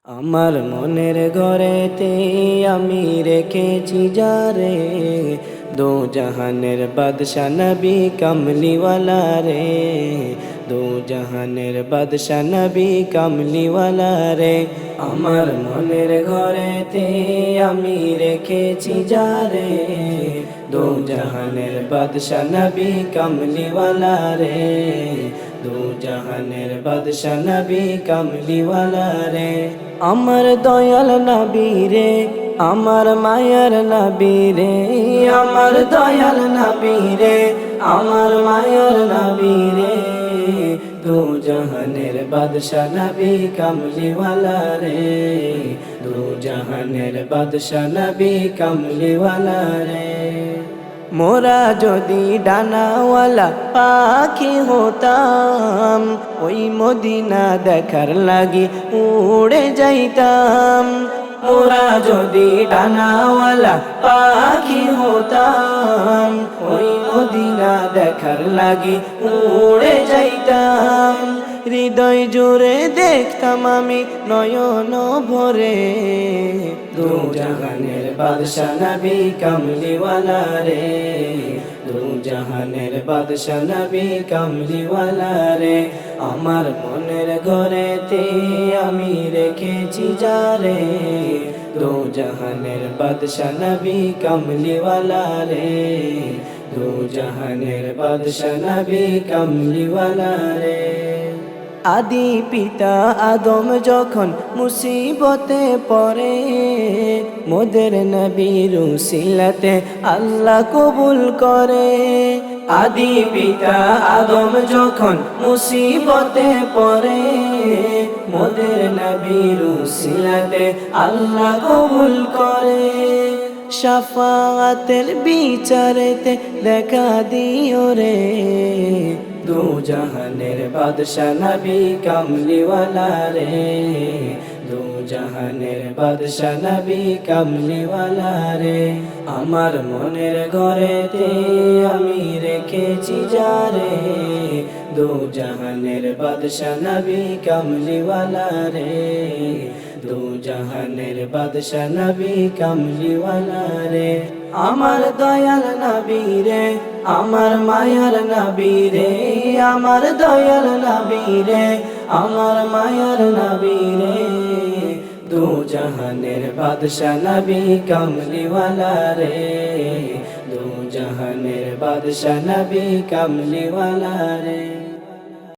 আমার মনের ঘরেতে আমি রেখেছি যারে, দো জাহানের বাদশা নবী কামলিওয়ালা রে, দো জাহানের বাদশা নবী কামলিওয়ালা রে। আমার মনের ঘরেতে আমি রেখেছি যারে, দো জাহানের বাদশা নবী কামলিওয়ালা রে, দো জাহানের বাদশা নবী কামলিওয়ালা রে। আমার দয়াল নবী রে, আমার মায়ার নবী রে, আমার দয়াল নবী রে, আমার মায়ার নবী রে, দো জাহানের বাদশা নবী কামলিওয়ালা রে, দো জাহানের বাদশা নবী কামলিওয়ালা রে। মোরা যদি ডানাওয়ালা পাখি হতাম, ওই মদিনা দেখার লাগি উড়ে যাইতাম। মোরা যদি ডানাওয়ালা পাখি হতাম, ওই মদিনা দেখার লাগি উড়ে যাইতাম। হৃদয় জুড়ে দেখতাম আমি নয়ন ভরে, দো জাহানের বাদশা নবী কামলিওয়ালা রে, দো জাহানের বাদশা নবী কামলিওয়ালা রে। আমার মনের ঘরেতে আমি রেখেছি যারে, দো জাহানের বাদশা নবী কামলিওয়ালা রে, দো জাহানের বাদশা নবী কামলিওয়ালা রে। আদি পিতা আদম যখন মুসিবতে পড়ে, মোদের নবীর উসিলাতে আল্লাহ কবুল করে। আদি পিতা আদম যখন মুসিবতে পড়ে, মোদের নবীর উসিলাতে আল্লাহ কবুল করে। শাফাআতের বিচারেতে দেখা দিও রে, দো জাহানের বাদশা নবী কামলিওয়ালা রে, দো জাহানের বাদশা নবী কামলিওয়ালা রে। আমার মনের ঘরেতে আমি রেখেছি যারে, দো জাহানের বাদশা নবী কামলিওয়ালা রে, দো জাহানের বাদশা নবী কামলিওয়ালা রে। আমার দয়াল নবী রে, আমার মায়ার নবী রে, আমার দয়াল নবী রে, আমার মায়ার নবী রে, দো জাহানের বাদশা নবী কামলিওয়ালা রে, দো জাহানের বাদশা নবী কামলিওয়ালা রে।